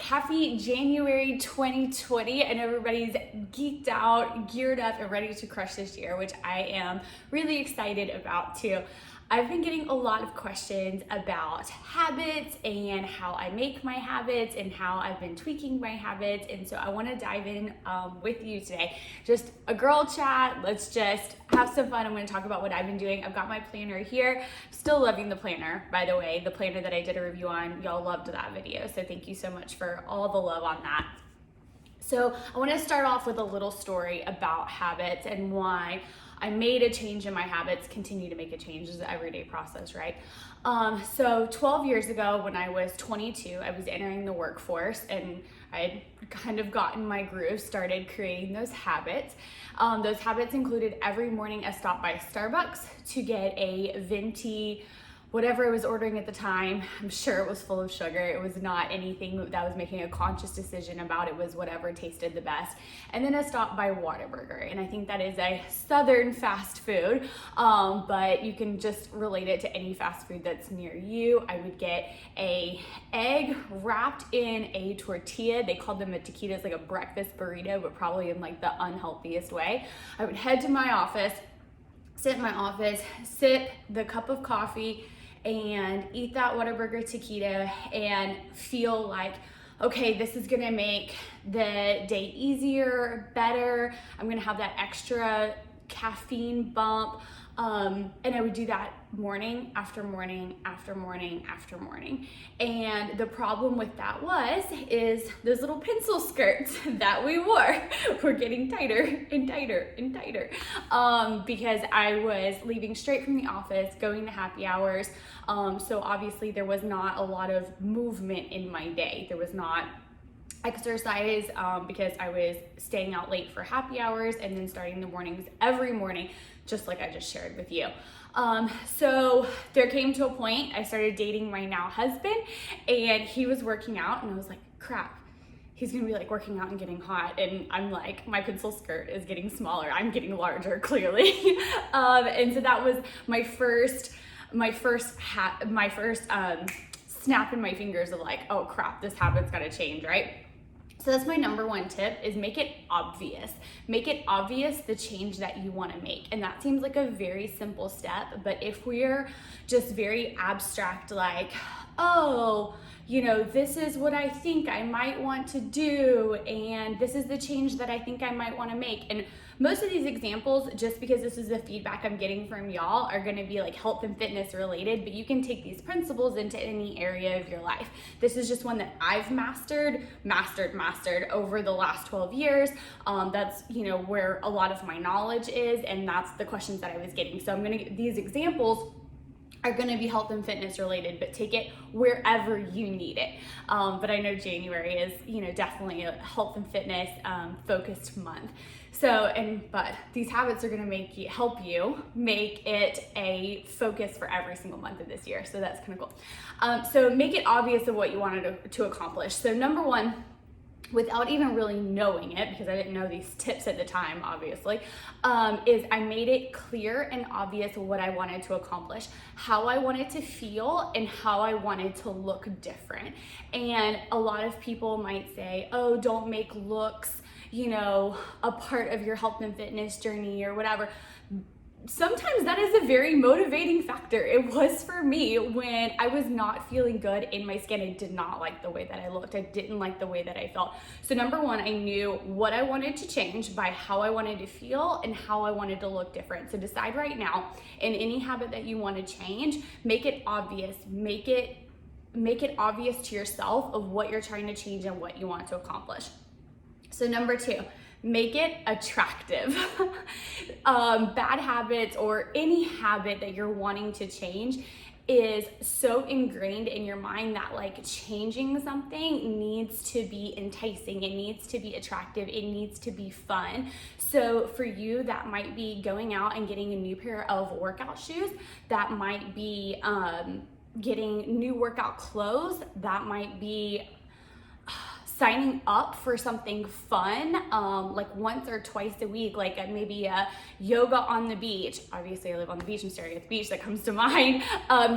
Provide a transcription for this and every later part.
happy January 2020, and everybody's geeked out, geared up, and ready to crush this year, which I am really excited about too. I've been getting a lot of questions about habits and how I make my habits and how I've been tweaking my habits, and so I want to dive in with you today. Just a girl chat. Let's just have some fun. I'm going to talk about what I've been doing. I've got my planner here. Still loving the planner, by the way. The planner that I did a review on, y'all loved that video, so thank you so much for all the love on that. So I want to start off with a little story about habits and why I made a change in my habits, continue to make a change. It's an everyday process, right? So 12 years ago when I was 22, I was entering the workforce and I had kind of gotten my groove, started creating those habits. Those habits included every morning a stop by Starbucks to get a venti, whatever I was ordering at the time. I'm sure it was full of sugar. It was not anything that I was making a conscious decision about. It was whatever tasted the best. And then a stop by Whataburger. And I think that is a Southern fast food, but you can just relate it to any fast food that's near you. I would get a egg wrapped in a tortilla. They called them a taquitos, like a breakfast burrito, but probably in like the unhealthiest way. I would head to my office, sit in my office, sip the cup of coffee, and eat that Whataburger taquito and feel like, okay, this is gonna make the day easier, better. I'm gonna have that extra caffeine bump. And I would do that morning after morning after morning after morning. And the problem with that is those little pencil skirts that we wore were getting tighter and tighter and tighter, because I was leaving straight from the office, going to happy hours. So obviously there was not a lot of movement in my day. There was not exercise because I was staying out late for happy hours and then starting the mornings every morning, just like I just shared with you. So there came to a point, I started dating my now husband, and he was working out, and I was like, crap, he's gonna be like working out and getting hot, and I'm like, my pencil skirt is getting smaller, I'm getting larger, clearly. And so that was my first snap in my fingers of like, oh crap, this habit's gotta change, right? So that's my number one tip, is make it obvious. Make it obvious the change that you want to make. And that seems like a very simple step, but if we're just very abstract, like, oh, you know, this is what I think I might want to do, and this is the change that I think I might want to make. And most of these examples, just because this is the feedback I'm getting from y'all, are going to be like health and fitness related, but you can take these principles into any area of your life. This is just one that I've mastered over the last 12 years. That's, you know, where a lot of my knowledge is, and that's the questions that I was getting. So I'm going to get these examples are going to be health and fitness related, but take it wherever you need it. But I know January is, you know, definitely a health and fitness focused month. But these habits are going to help you make it a focus for every single month of this year. So that's kind of cool. So make it obvious of what you wanted to accomplish. So number one, without even really knowing it, because I didn't know these tips at the time, obviously, is I made it clear and obvious what I wanted to accomplish, how I wanted to feel, and how I wanted to look different. And a lot of people might say, oh, don't make looks, you know, a part of your health and fitness journey or whatever. Sometimes that is a very motivating factor. It was for me when I was not feeling good in my skin. I did not like the way that I looked. I didn't like the way that I felt. So number one, I knew what I wanted to change by how I wanted to feel and how I wanted to look different. So decide right now, in any habit that you want to change, make it obvious. Make it obvious to yourself of what you're trying to change and what you want to accomplish. So number two, make it attractive. Bad habits or any habit that you're wanting to change is so ingrained in your mind that like changing something needs to be enticing, it needs to be attractive, it needs to be fun. So for you, that might be going out and getting a new pair of workout shoes, that might be getting new workout clothes, that might be signing up for something fun, like once or twice a week, like maybe a yoga on the beach. Obviously I live on the beach, I'm staring at the beach, that comes to mind.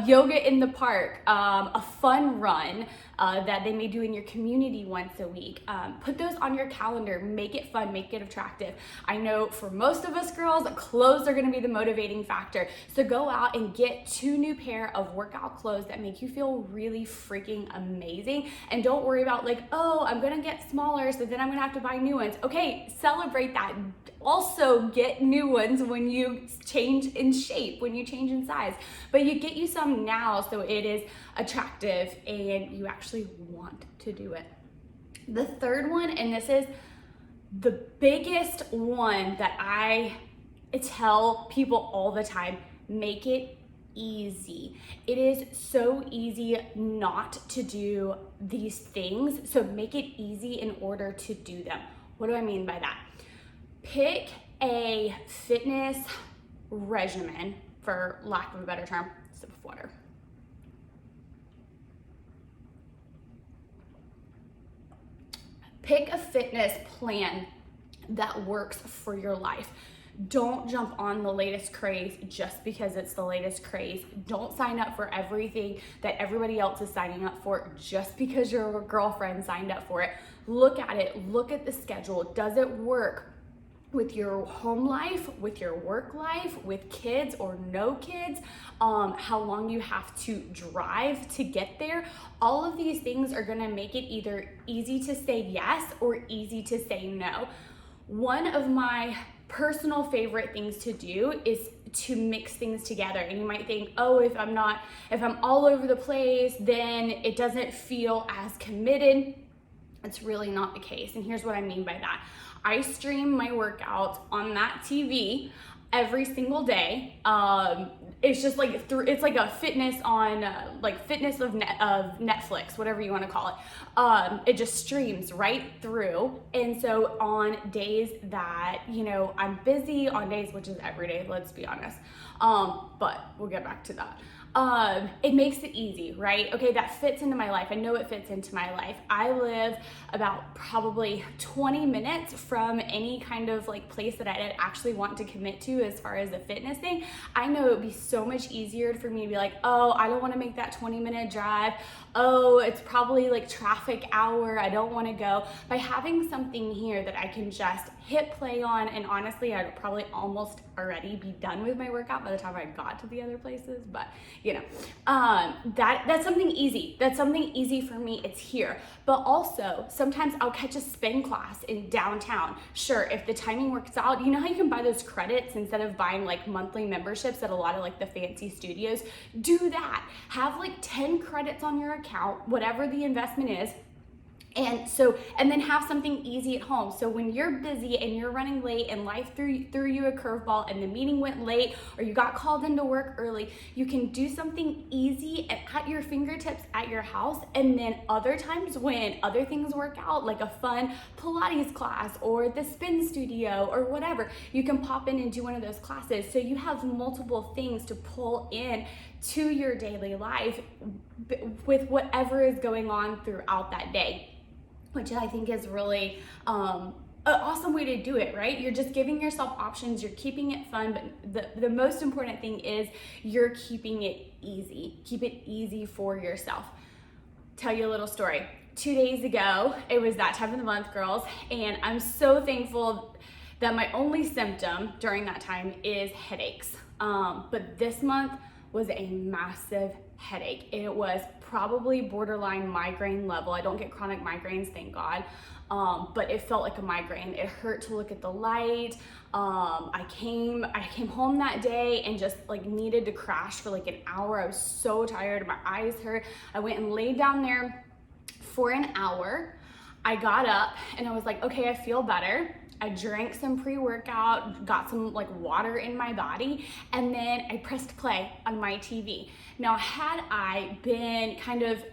Yoga in the park, a fun run, that they may do in your community once a week. Put those on your calendar, make it fun, make it attractive. I know for most of us girls, clothes are gonna be the motivating factor. So go out and get 2 new pair of workout clothes that make you feel really freaking amazing. And don't worry about like, oh, I'm gonna get smaller, so then I'm gonna have to buy new ones. Okay, celebrate that. Also get new ones when you change in shape, when you change in size. But you get you some now so it is attractive and you actually want to do it. The third one, and this is the biggest one that I tell people all the time, make it easy. It is so easy not to do these things, so make it easy in order to do them. What do I mean by that? Pick a fitness regimen, for lack of a better term. Sip of water. Pick a fitness plan that works for your life. Don't jump on the latest craze just because it's the latest craze. Don't sign up for everything that everybody else is signing up for just because your girlfriend signed up for it. Look at it, look at the schedule. Does it work with your home life, with your work life, with kids or no kids, how long you have to drive to get there? All of these things are gonna make it either easy to say yes or easy to say no. One of my personal favorite things to do is to mix things together. And you might think, oh, if I'm all over the place, then it doesn't feel as committed. It's really not the case. And here's what I mean by that. I stream my workouts on that TV every single day. It's just like it's like a fitness on fitness of Netflix, whatever you want to call it. It just streams right through. And so on days that, I'm busy, on days, which is every day, let's be honest. But we'll get back to that. It makes it easy, right? Okay, that fits into my life. I know it fits into my life. I live about probably 20 minutes from any kind of like place that I actually want to commit to as far as the fitness thing. I know it would be so much easier for me to be like, oh, I don't want to make that 20-minute drive. Oh, it's probably like traffic hour. I don't want to go. By having something here that I can just hit play on, and honestly, I'd probably almost already be done with my workout by the time I got to the other places, but that's something easy. That's something easy for me. It's here. But also, sometimes I'll catch a spin class in downtown. Sure, if the timing works out, you know how you can buy those credits instead of buying like monthly memberships at a lot of like the fancy studios? Do that. Have like 10 credits on your account, whatever the investment is. And then have something easy at home. So when you're busy and you're running late and life threw you a curveball and the meeting went late or you got called into work early, you can do something easy and at your fingertips at your house. And then other times when other things work out, like a fun Pilates class or the spin studio or whatever, you can pop in and do one of those classes. So you have multiple things to pull in to your daily life with whatever is going on throughout that day, which I think is really an awesome way to do it, right? You're just giving yourself options, you're keeping it fun, but the most important thing is you're keeping it easy. Keep it easy for yourself. Tell you a little story. 2 days ago, it was that time of the month, girls, and I'm so thankful that my only symptom during that time is headaches. But this month was a massive headache. It was probably borderline migraine level. I don't get chronic migraines, thank God. But it felt like a migraine. It hurt to look at the light. I came home that day and just like needed to crash for like an hour. I was so tired, my eyes hurt. I went and laid down there for an hour. I got up and I was like, okay, I feel better. I drank some pre-workout, got some like water in my body, and then I pressed play on my TV. Now, had I been kind of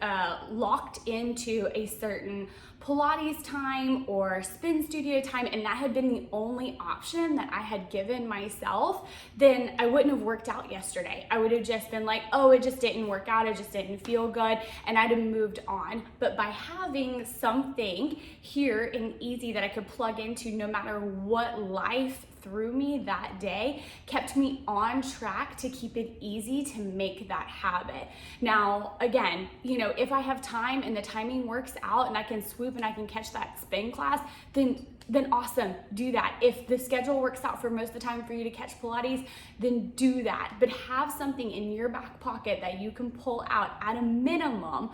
locked into a certain Pilates time or spin studio time, and that had been the only option that I had given myself, then I wouldn't have worked out yesterday. I would have just been like, oh, it just didn't work out, it just didn't feel good, and I'd have moved on. But by having something here and easy that I could plug into no matter what life through me that day, kept me on track to keep it easy to make that habit. Now, again, you know, if I have time and the timing works out and I can swoop and I can catch that spin class, then awesome, do that. If the schedule works out for most of the time for you to catch Pilates, then do that. But have something in your back pocket that you can pull out at a minimum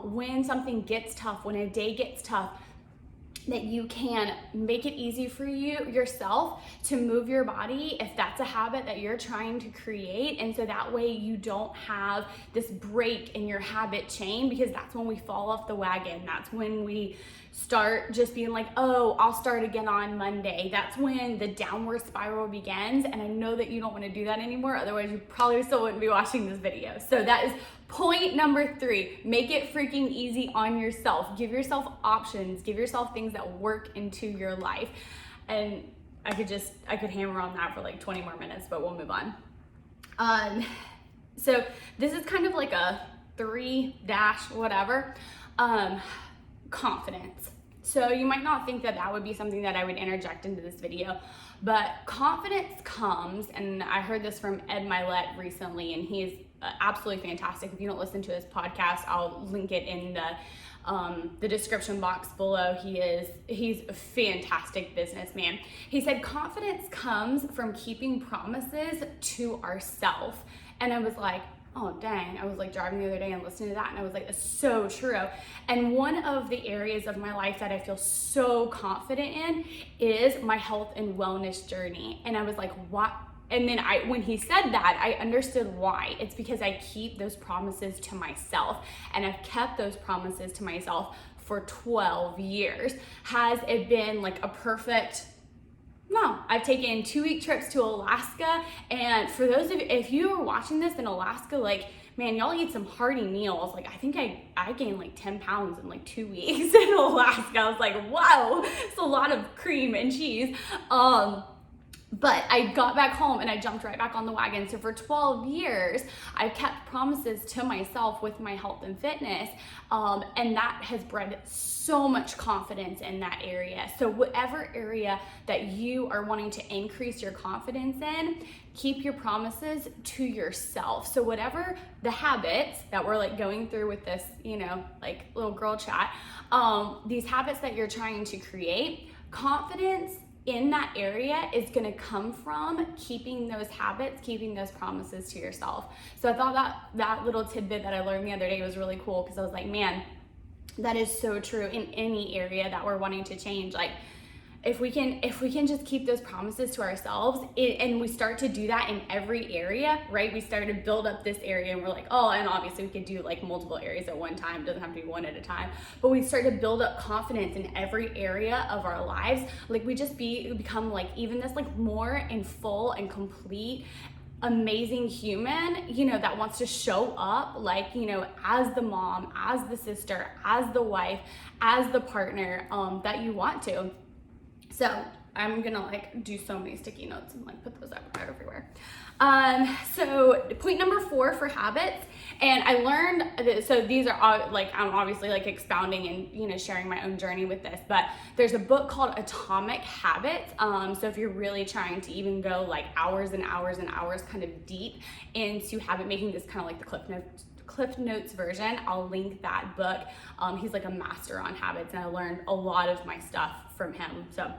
when something gets tough, when a day gets tough, that you can make it easy for yourself to move your body if that's a habit that you're trying to create. And so that way you don't have this break in your habit chain, because that's when we fall off the wagon. That's when we start just being like, oh, I'll start again on Monday. That's when the downward spiral begins. And I know that you don't want to do that anymore. Otherwise, you probably still wouldn't be watching this video. So that is point number 3. Make it freaking easy on yourself. Give yourself options. Give yourself things that work into your life. And I could hammer on that for like 20 more minutes, but we'll move on. So this is kind of like a 3 dash whatever. Confidence. So you might not think that that would be something that I would interject into this video, but confidence comes, and I heard this from Ed Milet recently, and he's absolutely fantastic. If you don't listen to his podcast, I'll link it in the description box below. He's a fantastic businessman. He said confidence comes from keeping promises to ourselves. And I was like, oh dang, I was like driving the other day and listening to that, and I was like, it's so true. And one of the areas of my life that I feel so confident in is my health and wellness journey. And I was like, what? And then when he said that, I understood why. It's because I keep those promises to myself, and I've kept those promises to myself for 12 years. Has it been like a perfect? No, I've taken 2-week trips to Alaska, and for those of you, if you are watching this in Alaska, like, man, y'all eat some hearty meals. Like, I think I gained like 10 pounds in like 2 weeks in Alaska. I was like, wow, it's a lot of cream and cheese. But I got back home and I jumped right back on the wagon. So for 12 years, I've kept promises to myself with my health and fitness. And that has bred so much confidence in that area. So whatever area that you are wanting to increase your confidence in, keep your promises to yourself. So whatever the habits that we're like going through with this, you know, like little girl chat, these habits that you're trying to create, confidence in that area is going to come from keeping those habits, keeping those promises to yourself. So I thought that little tidbit that I learned the other day was really cool, because I was like, man, that is so true in any area that we're wanting to change. Like, if we can just keep those promises to ourselves, and we start to do that in every area, right? We started to build up this area, and we're like, oh, and obviously we could do like multiple areas at one time. It doesn't have to be one at a time, but we start to build up confidence in every area of our lives. Like, we become like even this like more and full and complete, amazing human, you know, that wants to show up like, you know, as the mom, as the sister, as the wife, as the partner that you want to. So I'm gonna like do so many sticky notes and like put those out everywhere. So point number 4 for habits, and I learned, so these are like, I'm obviously like expounding and, you know, sharing my own journey with this, but there's a book called Atomic Habits. So if you're really trying to even go like hours and hours and hours kind of deep into habit making, this kind of like the Cliff Notes version, I'll link that book. He's like a master on habits, and I learned a lot of my stuff from him. So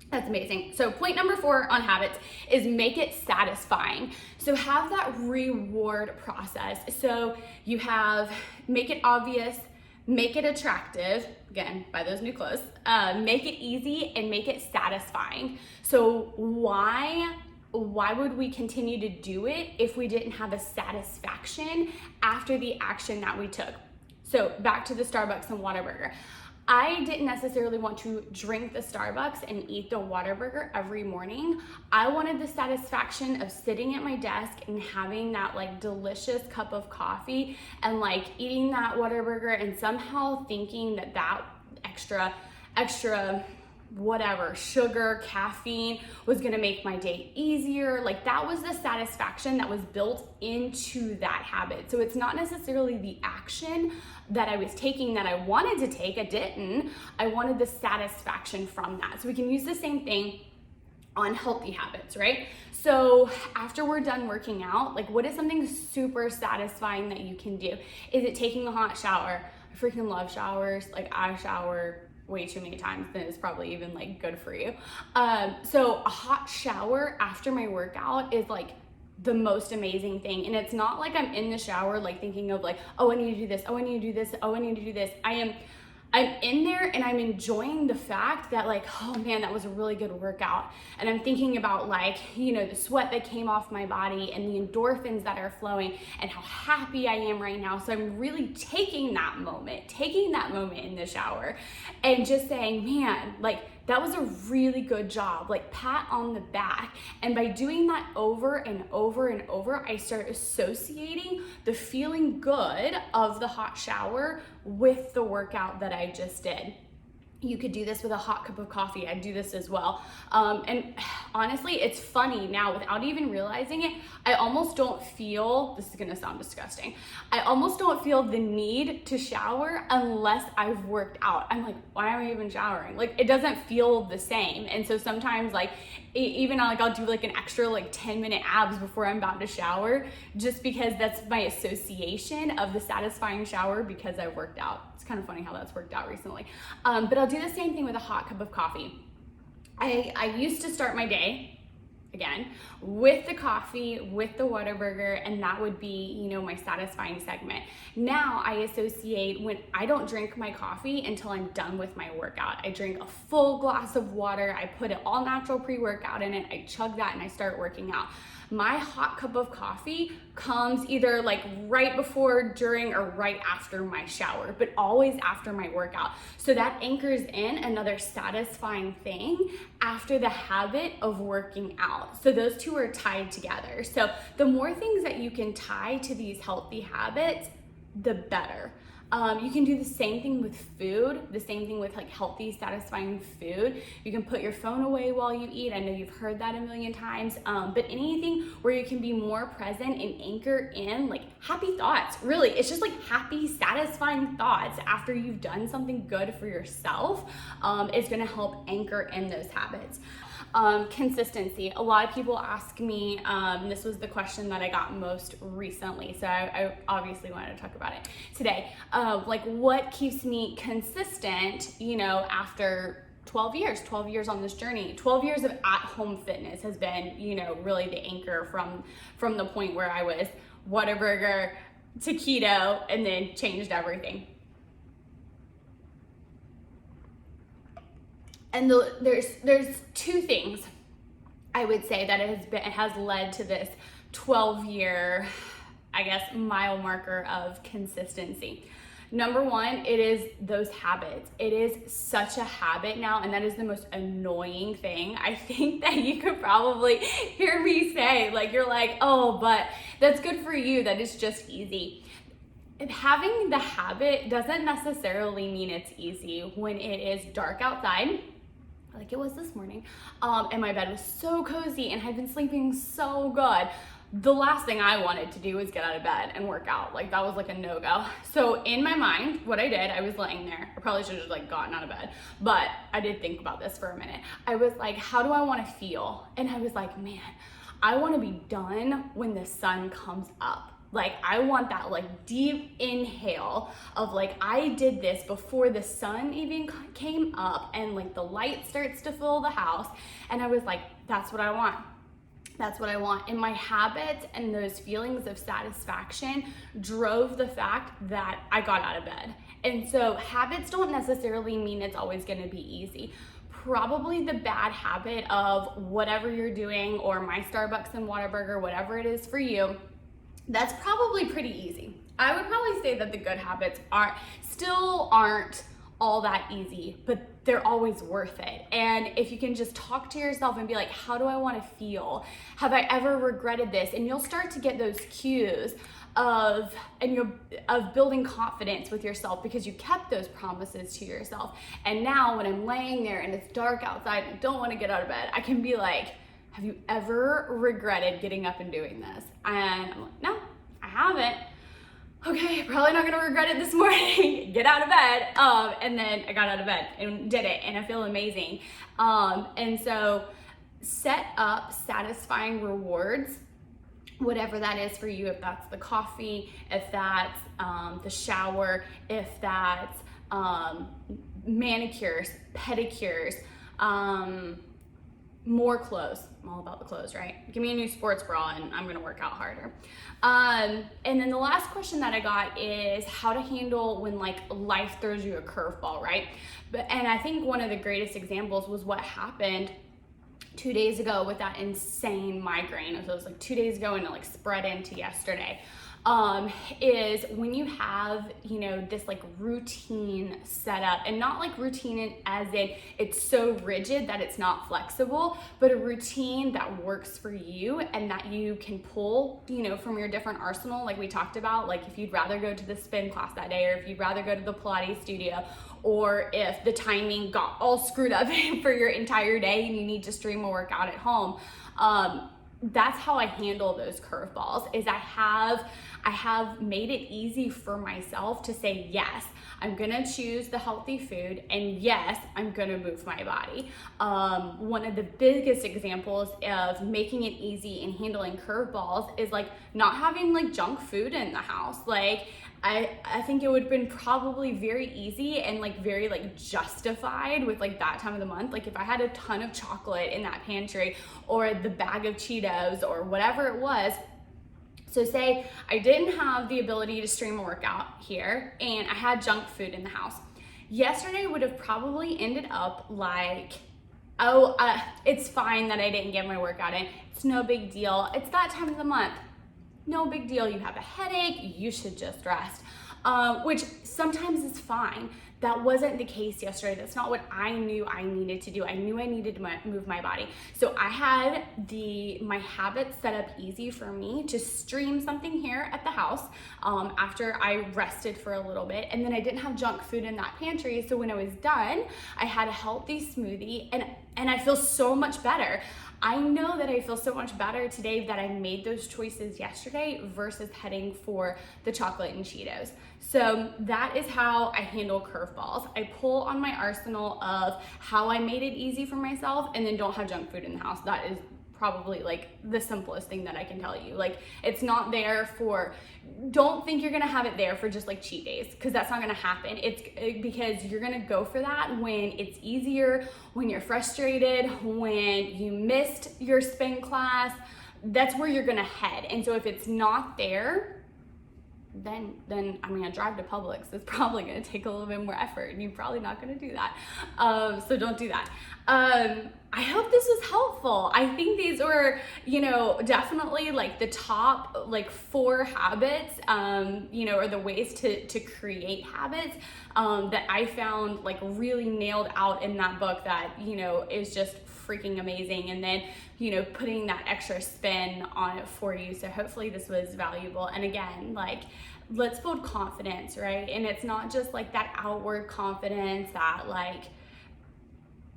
that's amazing. So point number 4 on habits is make it satisfying. So have that reward process. So you have make it obvious, make it attractive, again, buy those new clothes, make it easy, and make it satisfying. So why would we continue to do it if we didn't have a satisfaction after the action that we took? So back to the Starbucks and Whataburger. I didn't necessarily want to drink the Starbucks and eat the Whataburger every morning. I wanted the satisfaction of sitting at my desk and having that like delicious cup of coffee and like eating that Whataburger and somehow thinking that extra whatever, sugar, caffeine was gonna make my day easier. Like, that was the satisfaction that was built into that habit. So it's not necessarily the action that I was taking that I wanted to take. I wanted the satisfaction from that. So we can use the same thing on healthy habits, right? So after we're done working out, like what is something super satisfying that you can do? Is it taking a hot shower? I freaking love showers. Like I shower way too many times than it's probably even like good for you. So a hot shower after my workout is like the most amazing thing. And it's not like I'm in the shower like thinking of like, oh, I need to do this, oh, I need to do this, oh, I need to do this. I'm in there and I'm enjoying the fact that like, oh man, that was a really good workout. And I'm thinking about like, you know, the sweat that came off my body and the endorphins that are flowing and how happy I am right now. So I'm really taking that moment in the shower and just saying, man, like that was a really good job, like pat on the back. And by doing that over and over and over, I start associating the feeling good of the hot shower with the workout that I just did. You could do this with a hot cup of coffee. I do this as well. And honestly, it's funny now without even realizing it, I almost don't feel, this is gonna sound disgusting, I almost don't feel the need to shower unless I've worked out. I'm like, why am I even showering? Like it doesn't feel the same. And so sometimes like, even like I'll do like an extra like 10-minute abs before I'm about to shower, just because that's my association of the satisfying shower because I worked out. It's kind of funny how that's worked out recently. But I'll do the same thing with a hot cup of coffee. I used to start my day, again, with the coffee, with the Whataburger, and that would be, you know, my satisfying segment. Now I associate when I don't drink my coffee until I'm done with my workout. I drink a full glass of water, I put an all natural pre-workout in it, I chug that and I start working out. My hot cup of coffee comes either like right before, during, or right after my shower, but always after my workout. So that anchors in another satisfying thing after the habit of working out. So those two are tied together. So the more things that you can tie to these healthy habits, the better. You can do the same thing with food, the same thing with like healthy, satisfying food. You can put your phone away while you eat. I know you've heard that a million times, but anything where you can be more present and anchor in like happy thoughts. Really, it's just like happy, satisfying thoughts after you've done something good for yourself is gonna help anchor in those habits. Consistency. A lot of people ask me, this was the question that I got most recently, so I obviously wanted to talk about it today. Like what keeps me consistent, you know, after 12 years on this journey. 12 years of at-home fitness has been, you know, really the anchor from the point where I was Whataburger to keto and then changed everything. And there's two things I would say that it has led to this 12-year, I guess, mile marker of consistency. Number one, it is those habits. It is such a habit now, and that is the most annoying thing I think that you could probably hear me say. Like you're like, oh, but that's good for you, that it's just easy. Having the habit doesn't necessarily mean it's easy when it is dark outside, like it was this morning, and my bed was so cozy and I'd been sleeping so good. The last thing I wanted to do was get out of bed and work out. Like that was like a no-go. So in my mind, what I did, I was laying there. I probably should have just like gotten out of bed, but I did think about this for a minute. I was like, how do I want to feel? And I was like, man, I want to be done when the sun comes up. Like I want that like deep inhale of like, I did this before the sun even came up and like the light starts to fill the house. And I was like, that's what I want. That's what I want. And my habits and those feelings of satisfaction drove the fact that I got out of bed. And so habits don't necessarily mean it's always gonna be easy. Probably the bad habit of whatever you're doing, or my Starbucks and Whataburger, whatever it is for you, that's probably pretty easy. I would probably say that the good habits aren't all that easy, but they're always worth it. And if you can just talk to yourself and be like, how do I want to feel? Have I ever regretted this? And you'll start to get those cues of building confidence with yourself because you kept those promises to yourself. And now when I'm laying there and it's dark outside and I don't want to get out of bed, I can be like, have you ever regretted getting up and doing this? And I'm like, no, I haven't. Okay, probably not gonna regret it this morning. Get out of bed. And then I got out of bed and did it, and I feel amazing. And so set up satisfying rewards, whatever that is for you, if that's the coffee, if that's the shower, if that's manicures, pedicures, more clothes. I'm all about the clothes, right? Give me a new sports bra and I'm gonna work out harder. And then the last question that I got is how to handle when like life throws you a curveball, right? And I think one of the greatest examples was what happened 2 days ago with that insane migraine. So it was like 2 days ago and it like spread into yesterday. Is when you have, you know, this like routine set up, and not like routine as in it's so rigid that it's not flexible, but a routine that works for you and that you can pull, you know, from your different arsenal, like we talked about, like if you'd rather go to the spin class that day, or if you'd rather go to the Pilates studio, or if the timing got all screwed up for your entire day and you need to stream a workout at home. That's how I handle those curveballs, is I have made it easy for myself to say, yes, I'm gonna choose the healthy food, and yes, I'm gonna move my body. One of the biggest examples of making it easy and handling curveballs is like not having like junk food in the house. Like I think it would have been probably very easy and like very like justified with like that time of the month. Like if I had a ton of chocolate in that pantry, or the bag of Cheetos, or whatever it was. So say I didn't have the ability to stream a workout here and I had junk food in the house. Yesterday would have probably ended up like, oh, it's fine that I didn't get my workout in. It's no big deal. It's that time of the month. No big deal. You have a headache. You should just rest, which sometimes is fine. That wasn't the case yesterday. That's not what I knew I needed to do. I knew I needed to move my body. So I had my habits set up easy for me to stream something here at the house after I rested for a little bit. And then I didn't have junk food in that pantry. So when I was done, I had a healthy smoothie, and I feel so much better. I know that I feel so much better today that I made those choices yesterday versus heading for the chocolate and Cheetos. So that is how I handle curveballs. I pull on my arsenal of how I made it easy for myself, and then don't have junk food in the house. That is probably like the simplest thing that I can tell you. Like it's not there for, don't think you're gonna have it there for just like cheat days, because that's not gonna happen. It's because you're gonna go for that when it's easier, when you're frustrated, when you missed your spin class. That's where you're gonna head. And so if it's not there, then I'm gonna drive to Publix. It's probably gonna take a little bit more effort, and you're probably not gonna do that. So don't do that. I hope this was helpful. I think these were, you know, definitely like the top like 4 habits, you know, or the ways to create habits that I found like really nailed out in that book that, you know, is just freaking amazing. And then, you know, putting that extra spin on it for you. So hopefully this was valuable. And again, like, let's build confidence, right? And it's not just like that outward confidence that like,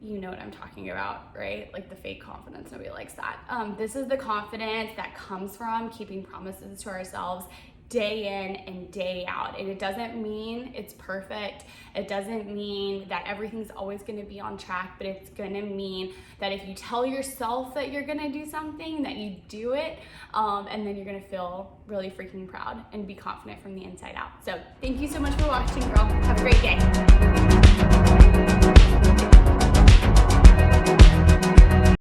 you know what I'm talking about, right? Like the fake confidence, nobody likes that. This is the confidence that comes from keeping promises to ourselves day in and day out. And it doesn't mean it's perfect. It doesn't mean that everything's always gonna be on track, but it's gonna mean that if you tell yourself that you're gonna do something, that you do it, and then you're gonna feel really freaking proud and be confident from the inside out. So thank you so much for watching, girl. Have a great day.